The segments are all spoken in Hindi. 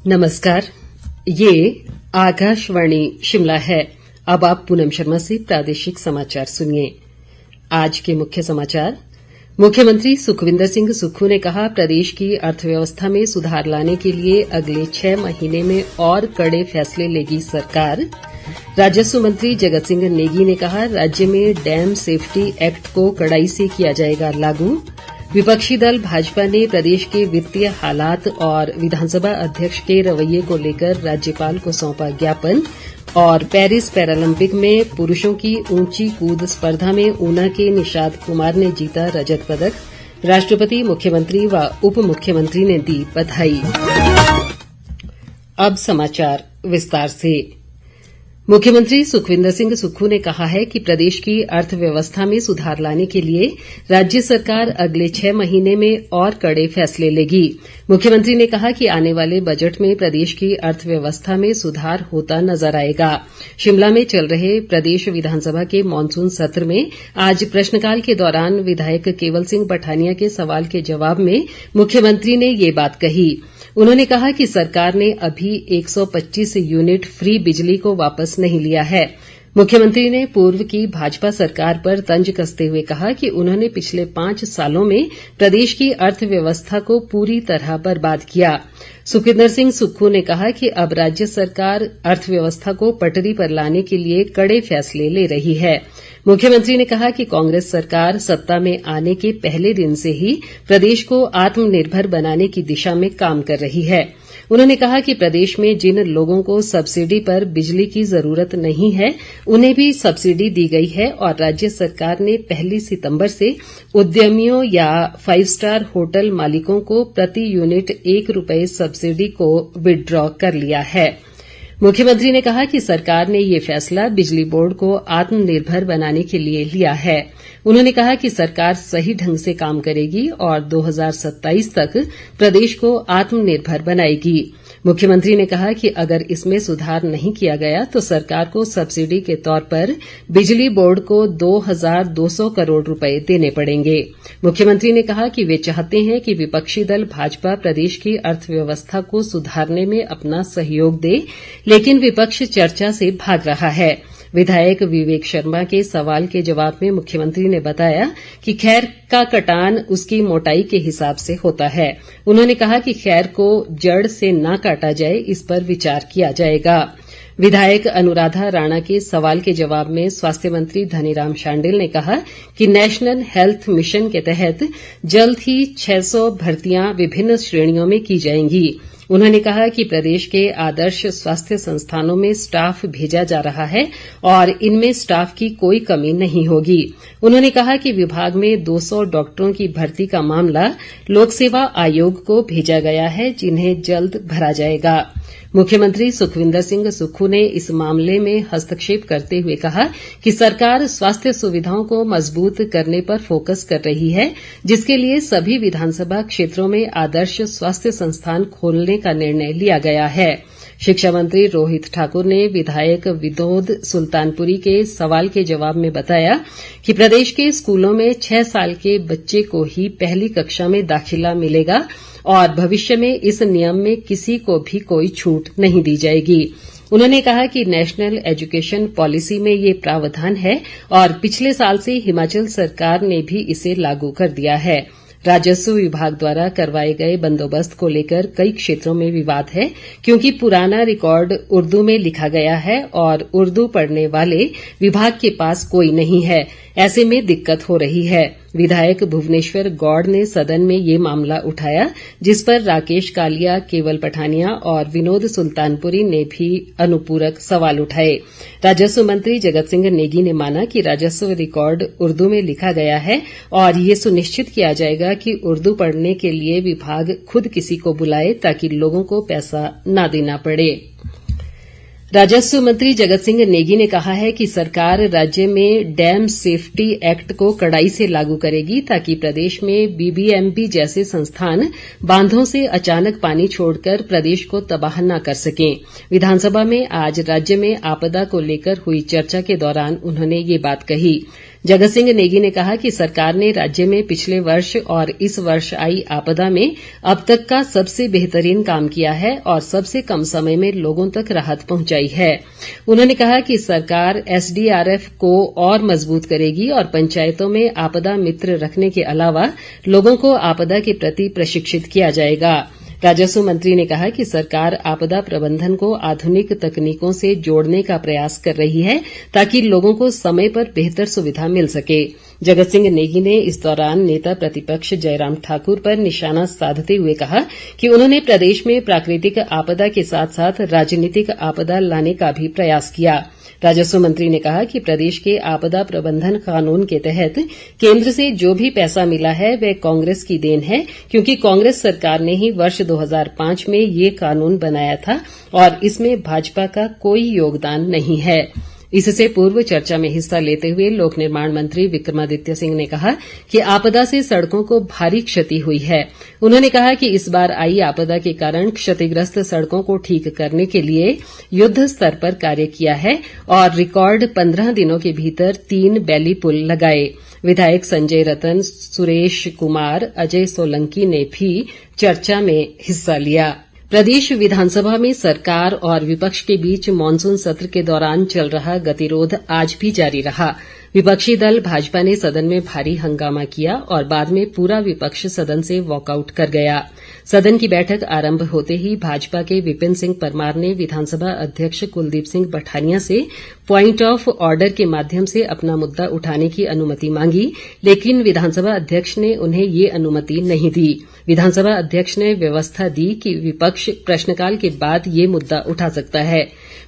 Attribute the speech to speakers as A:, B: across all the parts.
A: नमस्कार, ये आकाशवाणी शिमला है। अब आप पूनम शर्मा से प्रादेशिक समाचार सुनिए। आज के मुख्य समाचार। मुख्यमंत्री सुखविंदर सिंह सुक्खू ने कहा, प्रदेश की अर्थव्यवस्था में सुधार लाने के लिए अगले 6 महीने में और कड़े फैसले लेगी सरकार। राजस्व मंत्री जगत सिंह नेगी ने कहा, राज्य में डैम सेफ्टी एक्ट को कड़ाई से किया जाएगा लागू। विपक्षी दल भाजपा ने प्रदेश के वित्तीय हालात और विधानसभा अध्यक्ष के रवैये को लेकर राज्यपाल को सौंपा ज्ञापन। और पेरिस पैरालंपिक में पुरुषों की ऊंची कूद स्पर्धा में ऊना के निशाद कुमार ने जीता रजत पदक। राष्ट्रपति, मुख्यमंत्री व उप मुख्यमंत्री ने दी बधाई। अब समाचार विस्तार से। मुख्यमंत्री सुखविंदर सिंह सुक्खू ने कहा है कि प्रदेश की अर्थव्यवस्था में सुधार लाने के लिए राज्य सरकार अगले 6 महीने में और कड़े फैसले लेगी। मुख्यमंत्री ने कहा कि आने वाले बजट में प्रदेश की अर्थव्यवस्था में सुधार होता नजर आएगा। शिमला में चल रहे प्रदेश विधानसभा के मानसून सत्र में आज प्रश्नकाल के दौरान विधायक केवल सिंह पठानिया के सवाल के जवाब में मुख्यमंत्री ने ये बात कही। उन्होंने कहा कि सरकार ने अभी 125 यूनिट फ्री बिजली को वापस नहीं लिया है। मुख्यमंत्री ने पूर्व की भाजपा सरकार पर तंज कसते हुए कहा कि उन्होंने पिछले 5 सालों में प्रदेश की अर्थव्यवस्था को पूरी तरह बर्बाद किया। सुखविंदर सिंह सुक्खू ने कहा कि अब राज्य सरकार अर्थव्यवस्था को पटरी पर लाने के लिए कड़े फैसले ले रही है। मुख्यमंत्री ने कहा कि कांग्रेस सरकार सत्ता में आने के पहले दिन से ही प्रदेश को आत्मनिर्भर बनाने की दिशा में काम कर रही है। उन्होंने कहा कि प्रदेश में जिन लोगों को सब्सिडी पर बिजली की जरूरत नहीं है, उन्हें भी सब्सिडी दी गई है और राज्य सरकार ने 1 सितंबर से उद्यमियों या 5 स्टार होटल मालिकों को प्रति यूनिट 1 रुपये सब्सिडी को विड्रॉ कर लिया है। मुख्यमंत्री ने कहा कि सरकार ने ये फैसला बिजली बोर्ड को आत्मनिर्भर बनाने के लिए लिया है। उन्होंने कहा कि सरकार सही ढंग से काम करेगी और 2027 तक प्रदेश को आत्मनिर्भर बनाएगी। मुख्यमंत्री ने कहा कि अगर इसमें सुधार नहीं किया गया तो सरकार को सब्सिडी के तौर पर बिजली बोर्ड को 2200 करोड़ रुपए देने पड़ेंगे। मुख्यमंत्री ने कहा कि वे चाहते हैं कि विपक्षी दल भाजपा प्रदेश की अर्थव्यवस्था को सुधारने में अपना सहयोग दे, लेकिन विपक्ष चर्चा से भाग रहा है। विधायक विवेक शर्मा के सवाल के जवाब में मुख्यमंत्री ने बताया कि खैर का कटान उसकी मोटाई के हिसाब से होता है। उन्होंने कहा कि खैर को जड़ से न काटा जाए, इस पर विचार किया जाएगा। विधायक अनुराधा राणा के सवाल के जवाब में स्वास्थ्य मंत्री धनीराम शांडिल ने कहा कि नेशनल हेल्थ मिशन के तहत जल्द ही 600 भर्तियां विभिन्न श्रेणियों में की जाएंगी। उन्होंने कहा कि प्रदेश के आदर्श स्वास्थ्य संस्थानों में स्टाफ भेजा जा रहा है और इनमें स्टाफ की कोई कमी नहीं होगी। उन्होंने कहा कि विभाग में 200 डॉक्टरों की भर्ती का मामला लोक सेवा आयोग को भेजा गया है, जिन्हें जल्द भरा जाएगा। मुख्यमंत्री सुखविंदर सिंह सुक्खू ने इस मामले में हस्तक्षेप करते हुए कहा कि सरकार स्वास्थ्य सुविधाओं को मजबूत करने पर फोकस कर रही है, जिसके लिए सभी विधानसभा क्षेत्रों में आदर्श स्वास्थ्य संस्थान खोलने का निर्णय लिया गया है। शिक्षा मंत्री रोहित ठाकुर ने विधायक विनोद सुल्तानपुरी के सवाल के जवाब में बताया कि प्रदेश के स्कूलों में 6 साल के बच्चे को ही पहली कक्षा में दाखिला मिलेगा और भविष्य में इस नियम में किसी को भी कोई छूट नहीं दी जाएगी। उन्होंने कहा कि नेशनल एजुकेशन पॉलिसी में ये प्रावधान है और पिछले साल से हिमाचल सरकार ने भी इसे लागू कर दिया है। राजस्व विभाग द्वारा करवाए गए बंदोबस्त को लेकर कई क्षेत्रों में विवाद है, क्योंकि पुराना रिकॉर्ड उर्दू में लिखा गया है और उर्दू पढ़ने वाले विभाग के पास कोई नहीं है। ऐसे में दिक्कत हो रही है। विधायक भुवनेश्वर गौड़ ने सदन में ये मामला उठाया, जिस पर राकेश कालिया, केवल पठानिया और विनोद सुल्तानपुरी ने भी अनुपूरक सवाल उठाए। राजस्व मंत्री जगत सिंह नेगी ने माना कि राजस्व रिकॉर्ड उर्दू में लिखा गया है और ये सुनिश्चित किया जाएगा कि उर्दू पढ़ने के लिए विभाग खुद किसी को बुलाए, ताकि लोगों को पैसा न देना पड़े। राजस्व मंत्री जगत सिंह नेगी ने कहा है कि सरकार राज्य में डैम सेफ्टी एक्ट को कड़ाई से लागू करेगी, ताकि प्रदेश में बीबीएमबी जैसे संस्थान बांधों से अचानक पानी छोड़कर प्रदेश को तबाह न कर सकें। विधानसभा में आज राज्य में आपदा को लेकर हुई चर्चा के दौरान उन्होंने ये बात कही। जगत सिंह नेगी ने कहा कि सरकार ने राज्य में पिछले वर्ष और इस वर्ष आई आपदा में अब तक का सबसे बेहतरीन काम किया है और सबसे कम समय में लोगों तक राहत पहुंचाई है। उन्होंने कहा कि सरकार एसडीआरएफ को और मजबूत करेगी और पंचायतों में आपदा मित्र रखने के अलावा लोगों को आपदा के प्रति प्रशिक्षित किया जाएगा। राजस्व मंत्री ने कहा कि सरकार आपदा प्रबंधन को आधुनिक तकनीकों से जोड़ने का प्रयास कर रही है ताकि लोगों को समय पर बेहतर सुविधा मिल सके। जगत सिंह नेगी ने इस दौरान नेता प्रतिपक्ष जयराम ठाकुर पर निशाना साधते हुए कहा कि उन्होंने प्रदेश में प्राकृतिक आपदा के साथ साथ राजनीतिक आपदा लाने का भी प्रयास किया। राजस्व मंत्री ने कहा कि प्रदेश के आपदा प्रबंधन कानून के तहत केंद्र से जो भी पैसा मिला है वह कांग्रेस की देन है, क्योंकि कांग्रेस सरकार ने ही वर्ष 2005 में ये कानून बनाया था और इसमें भाजपा का कोई योगदान नहीं है। इससे पूर्व चर्चा में हिस्सा लेते हुए लोक निर्माण मंत्री विक्रमादित्य सिंह ने कहा कि आपदा से सड़कों को भारी क्षति हुई है। उन्होंने कहा कि इस बार आई आपदा के कारण क्षतिग्रस्त सड़कों को ठीक करने के लिए युद्ध स्तर पर कार्य किया है और रिकॉर्ड 15 दिनों के भीतर 3 बैली पुल लगाए। विधायक संजय रतन, सुरेश कुमार, अजय सोलंकी ने भी चर्चा में हिस्सा लिया। प्रदेश विधानसभा में सरकार और विपक्ष के बीच मॉनसून सत्र के दौरान चल रहा गतिरोध आज भी जारी रहा। विपक्षी दल भाजपा ने सदन में भारी हंगामा किया और बाद में पूरा विपक्ष सदन से वॉकआउट कर गया। सदन की बैठक आरंभ होते ही भाजपा के विपिन सिंह परमार ने विधानसभा अध्यक्ष कुलदीप सिंह पठानिया से प्वाइंट ऑफ ऑर्डर के माध्यम से अपना मुद्दा उठाने की अनुमति मांगी, लेकिन विधानसभा अध्यक्ष ने उन्हें ये अनुमति नहीं दी। विधानसभा अध्यक्ष ने व्यवस्था दी कि विपक्ष प्रश्नकाल के बाद ये मुद्दा उठा सकता है।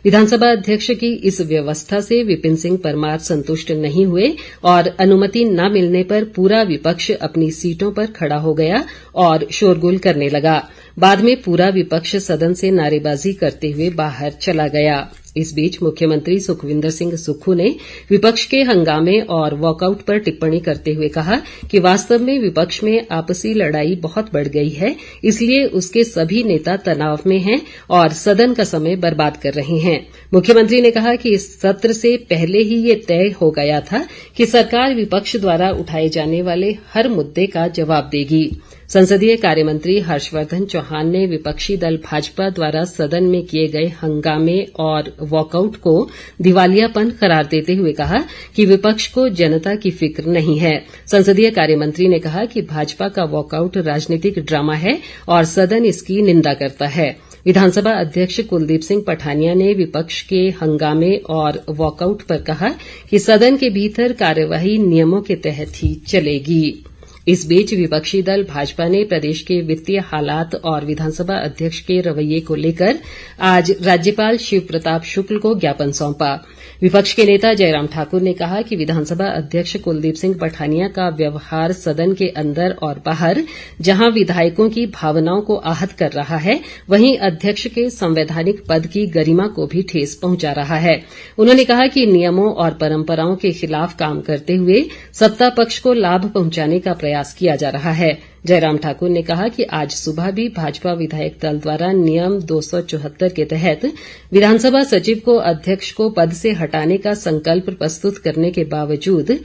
A: विधानसभा अध्यक्ष की इस व्यवस्था से विपिन सिंह परमार संतुष्ट नहीं हुए और अनुमति न मिलने पर पूरा विपक्ष अपनी सीटों पर खड़ा हो गया और शोरगुल करने लगा। बाद में पूरा विपक्ष सदन से नारेबाजी करते हुए बाहर चला गया। इस बीच मुख्यमंत्री सुखविंदर सिंह सुक्खू ने विपक्ष के हंगामे और वॉकआउट पर टिप्पणी करते हुए कहा कि वास्तव में विपक्ष में आपसी लड़ाई बहुत बढ़ गई है, इसलिए उसके सभी नेता तनाव में हैं और सदन का समय बर्बाद कर रहे हैं। मुख्यमंत्री ने कहा कि इस सत्र से पहले ही ये तय हो गया था कि सरकार विपक्ष द्वारा उठाए जाने वाले हर मुद्दे का जवाब देगी। संसदीय कार्यमंत्री हर्षवर्धन चौहान ने विपक्षी दल भाजपा द्वारा सदन में किए गए हंगामे और वॉकआउट को दिवालियापन करार देते हुए कहा कि विपक्ष को जनता की फिक्र नहीं है। संसदीय कार्यमंत्री ने कहा कि भाजपा का वॉकआउट राजनीतिक ड्रामा है और सदन इसकी निंदा करता है। विधानसभा अध्यक्ष कुलदीप सिंह पठानिया ने विपक्ष के हंगामे और वॉकआउट पर कहा कि सदन के भीतर कार्यवाही नियमों के तहत ही चलेगी। इस बीच विपक्षी दल भाजपा ने प्रदेश के वित्तीय हालात और विधानसभा अध्यक्ष के रवैये को लेकर आज राज्यपाल शिव प्रताप शुक्ल को ज्ञापन सौंपा। विपक्ष के नेता जयराम ठाकुर ने कहा कि विधानसभा अध्यक्ष कुलदीप सिंह पठानिया का व्यवहार सदन के अंदर और बाहर जहां विधायकों की भावनाओं को आहत कर रहा है, वहीं अध्यक्ष के संवैधानिक पद की गरिमा को भी ठेस पहुंचा रहा है। उन्होंने कहा कि नियमों और परंपराओं के खिलाफ काम करते हुए सत्ता पक्ष को लाभ पहुंचाने का प्रयास किया जा रहा है। जयराम ठाकुर ने कहा कि आज सुबह भी भाजपा विधायक दल द्वारा नियम 274 के तहत विधानसभा सचिव को अध्यक्ष को पद से हटाने का संकल्प प्रस्तुत करने के बावजूद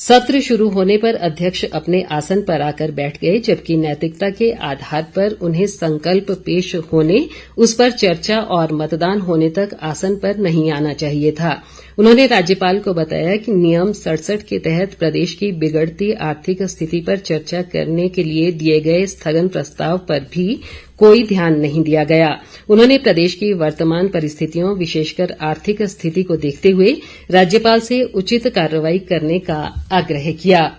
A: सत्र शुरू होने पर अध्यक्ष अपने आसन पर आकर बैठ गए, जबकि नैतिकता के आधार पर उन्हें संकल्प पेश होने, उस पर चर्चा और मतदान होने तक आसन पर नहीं आना चाहिए था। उन्होंने राज्यपाल को बताया कि नियम 67 के तहत प्रदेश की बिगड़ती आर्थिक स्थिति पर चर्चा करने के लिए दिए गए स्थगन प्रस्ताव पर भी कोई ध्यान नहीं दिया गया। उन्होंने प्रदेश की वर्तमान परिस्थितियों, विशेषकर आर्थिक स्थिति को देखते हुए राज्यपाल से उचित कार्रवाई करने का आग्रह किया।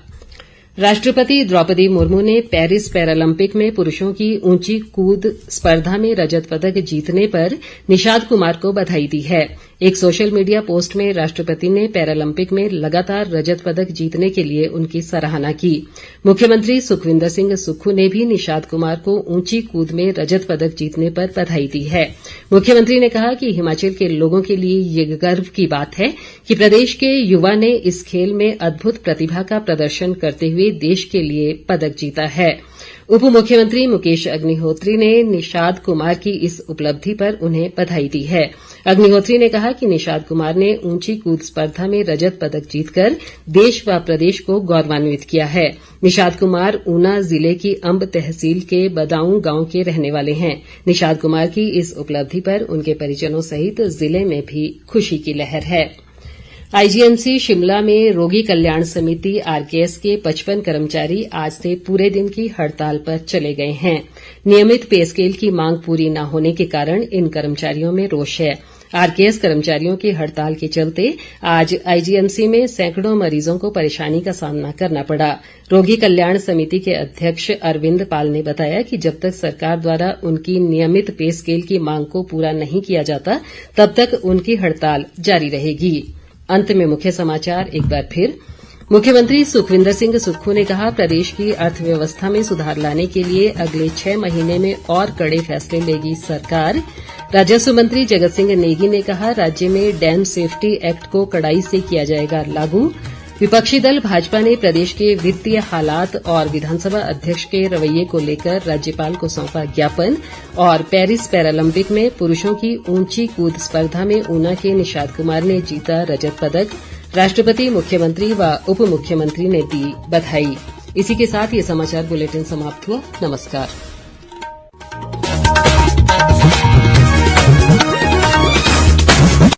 A: राष्ट्रपति द्रौपदी मुर्मू ने पेरिस पैरालंपिक में पुरुषों की ऊंची कूद स्पर्धा में रजत पदक जीतने पर निषाद कुमार को बधाई दी है। एक सोशल मीडिया पोस्ट में राष्ट्रपति ने पैरालंपिक में लगातार रजत पदक जीतने के लिए उनकी सराहना की। मुख्यमंत्री सुखविंदर सिंह सुक्खू ने भी निषाद कुमार को ऊंची कूद में रजत पदक जीतने पर बधाई दी है। मुख्यमंत्री ने कहा कि हिमाचल के लोगों के लिए ये गर्व की बात है कि प्रदेश के युवा ने इस खेल में अद्भुत प्रतिभा का प्रदर्शन करते हुए हुए देश के लिए पदक जीता है। उप मुख्यमंत्री मुकेश अग्निहोत्री ने निषाद कुमार की इस उपलब्धि पर उन्हें बधाई दी है। अग्निहोत्री ने कहा कि निषाद कुमार ने ऊंची कूद स्पर्धा में रजत पदक जीतकर देश व प्रदेश को गौरवान्वित किया है। निषाद कुमार ऊना जिले की अंब तहसील के बदाऊं गांव के रहने वाले हैं। निषाद कुमार की इस उपलब्धि पर उनके परिजनों सहित जिले में भी खुशी की लहर है। आईजीएमसी शिमला में रोगी कल्याण समिति आरकेएस के 55 कर्मचारी आज से पूरे दिन की हड़ताल पर चले गए हैं। नियमित पे स्केल की मांग पूरी न होने के कारण इन कर्मचारियों में रोष है। आरकेएस कर्मचारियों की हड़ताल के चलते आज आईजीएमसी में सैकड़ों मरीजों को परेशानी का सामना करना पड़ा। रोगी कल्याण समिति के अध्यक्ष अरविंद पाल ने बताया कि जब तक सरकार द्वारा उनकी नियमित पे स्केल की मांग को पूरा नहीं किया जाता तब तक उनकी हड़ताल जारी रहेगी। अंत में मुख्य समाचार एक बार फिर। मुख्यमंत्री सुखविंदर सिंह सुक्खू ने कहा, प्रदेश की अर्थव्यवस्था में सुधार लाने के लिए अगले 6 महीने में और कड़े फैसले लेगी सरकार। राजस्व मंत्री जगत सिंह नेगी ने कहा, राज्य में डैम सेफ्टी एक्ट को कड़ाई से किया जाएगा लागू। विपक्षी दल भाजपा ने प्रदेश के वित्तीय हालात और विधानसभा अध्यक्ष के रवैये को लेकर राज्यपाल को सौंपा ज्ञापन। और पेरिस पैरालंपिक में पुरुषों की ऊंची कूद स्पर्धा में ऊना के निषाद कुमार ने जीता रजत पदक। राष्ट्रपति, मुख्यमंत्री व उप मुख्यमंत्री ने दी बधाई। इसी के साथ ये समाचार बुलेटिन समाप्त हुआ। नमस्कार।